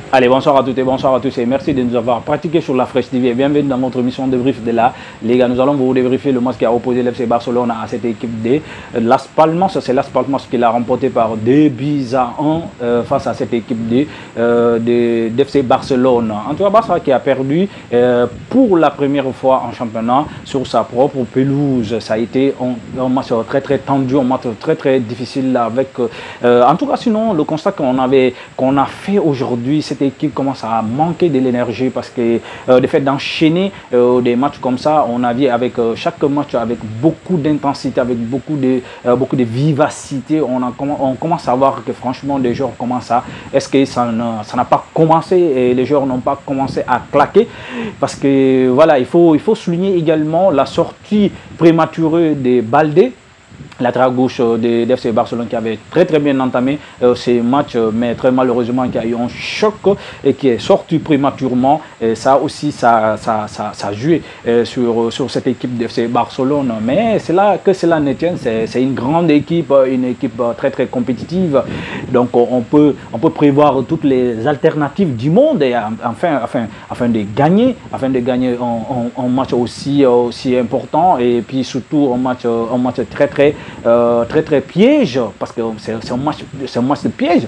Allez, bonsoir à toutes et bonsoir à tous et merci de nous avoir pratiqué sur la Fresh TV et bienvenue dans notre émission de débrief de la Liga. Nous allons vous débriefer le match qui a opposé l'FC Barcelone à cette équipe de Las Palmas. C'est Las Palmas qui l'a remporté par 2-1 face à cette équipe de FC Barcelone. En tout cas, Barça qui a perdu pour la première fois en championnat sur sa propre pelouse. Ça a été un match très tendu, un match très difficile avec... en tout cas, sinon, le constat qu'on a fait aujourd'hui, cette équipe commence à manquer de l'énergie parce que le fait d'enchaîner des matchs comme ça, on a vu avec chaque match avec beaucoup d'intensité, avec beaucoup de vivacité, on commence à voir que franchement les joueurs commencent à... Est-ce que ça n'a pas commencé et les joueurs n'ont pas commencé à claquer? Parce que voilà, il faut souligner également la sortie prématurée de Baldé, latéral gauche de FC Barcelone qui avait très bien entamé ces matchs, mais très malheureusement qui a eu un choc et qui est sorti prématurément. Et ça aussi, ça a joué sur cette équipe de FC Barcelone. Mais c'est là que cela ne tient, c'est une grande équipe, une équipe très compétitive. Donc on peut prévoir toutes les alternatives du monde et afin de gagner un match aussi important et puis surtout un match très piège, parce que c'est un match de piège,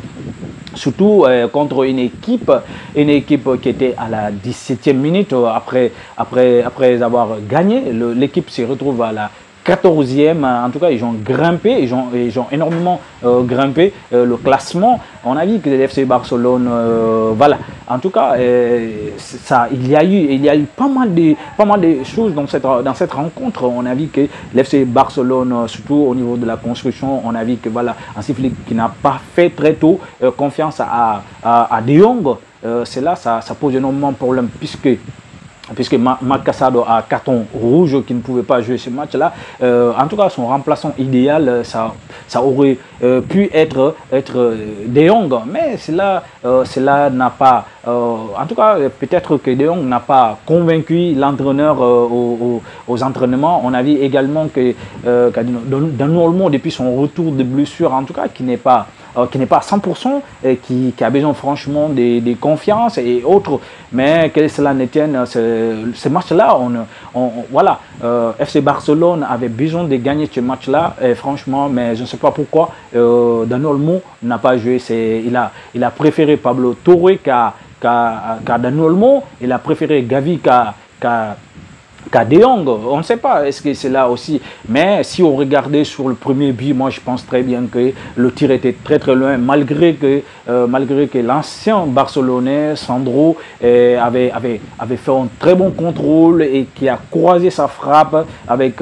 surtout contre une équipe qui était à la 17e minute après avoir gagné. L'équipe se retrouve à la 14e, en tout cas ils ont grimpé, ils ont énormément grimpé le classement. On a vu que le FC Barcelone, voilà, en tout cas il y a eu pas mal de choses dans cette rencontre. On a vu que le FC Barcelone, surtout au niveau de la construction, on a vu que voilà, Hansi Flick qui n'a pas fait très tôt confiance à De Jong, c'est là ça pose énormément de problèmes puisque Marc Casado a carton rouge qui ne pouvait pas jouer ce match-là. En tout cas, son remplaçant idéal, ça aurait pu être De Jong, mais cela n'a pas... en tout cas, peut-être que De Jong n'a pas convaincu l'entraîneur aux entraînements. On a vu également que Dani Olmo, depuis son retour de blessure, en tout cas, qui n'est pas à 100%, qui a besoin franchement de confiance et autres. Mais que cela ne tienne, ce match-là, voilà, FC Barcelone avait besoin de gagner ce match-là, franchement, mais je ne sais pas pourquoi Dani Olmo n'a pas joué. Il a préféré Pablo Torre qu'à Dani Olmo, il a préféré Gavi qu'à De Jong. On ne sait pas, est-ce que c'est là aussi, mais si on regardait sur le premier but, moi je pense très bien que le tir était très loin, malgré que l'ancien Barcelonais Sandro avait fait un très bon contrôle et qui a croisé sa frappe avec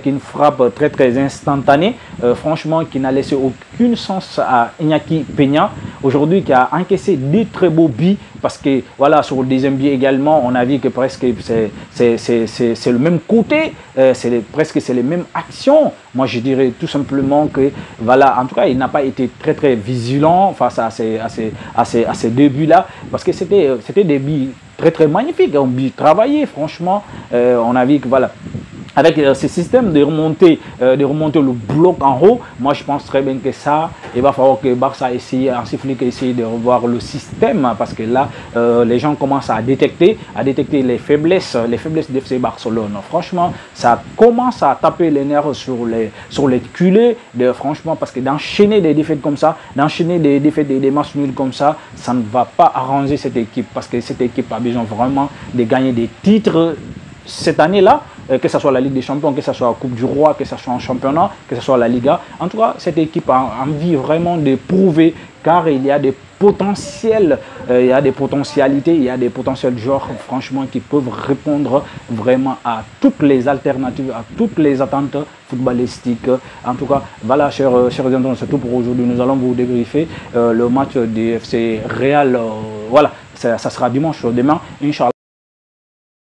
une frappe très instantanée, franchement qui n'a laissé aucune chance à Iñaki Peña, aujourd'hui qui a encaissé deux très beaux buts, parce que voilà, sur le deuxième but également, on a vu que presque c'est le même côté, presque c'est les mêmes actions. Moi je dirais tout simplement que voilà, en tout cas il n'a pas été très vigilant face à ces deux buts là, parce que c'était des buts très magnifiques, un but travaillé franchement. On a vu que voilà, avec ce système de remonter le bloc en haut, moi je pense très bien que ça, il va falloir que Barça essaye de revoir le système, parce que là, les gens commencent à détecter les faiblesses de FC Barcelone. Franchement, ça commence à taper les nerfs sur les culés, franchement, parce que d'enchaîner des défaites comme ça, d'enchaîner des défaites, des matchs nuls comme ça, ça ne va pas arranger cette équipe, parce que cette équipe a besoin vraiment de gagner des titres cette année-là, que ce soit la Ligue des Champions, que ce soit la Coupe du Roi, que ce soit en championnat, que ce soit la Liga. En tout cas, cette équipe a envie vraiment de prouver, car il y a des potentiels, il y a des potentialités, il y a des potentiels joueurs, franchement, qui peuvent répondre vraiment à toutes les alternatives, à toutes les attentes footballistiques. En tout cas, voilà, chers internautes, c'est tout pour aujourd'hui. Nous allons vous débriefer le match du FC Real. Voilà, ça sera dimanche demain, Inch'Allah.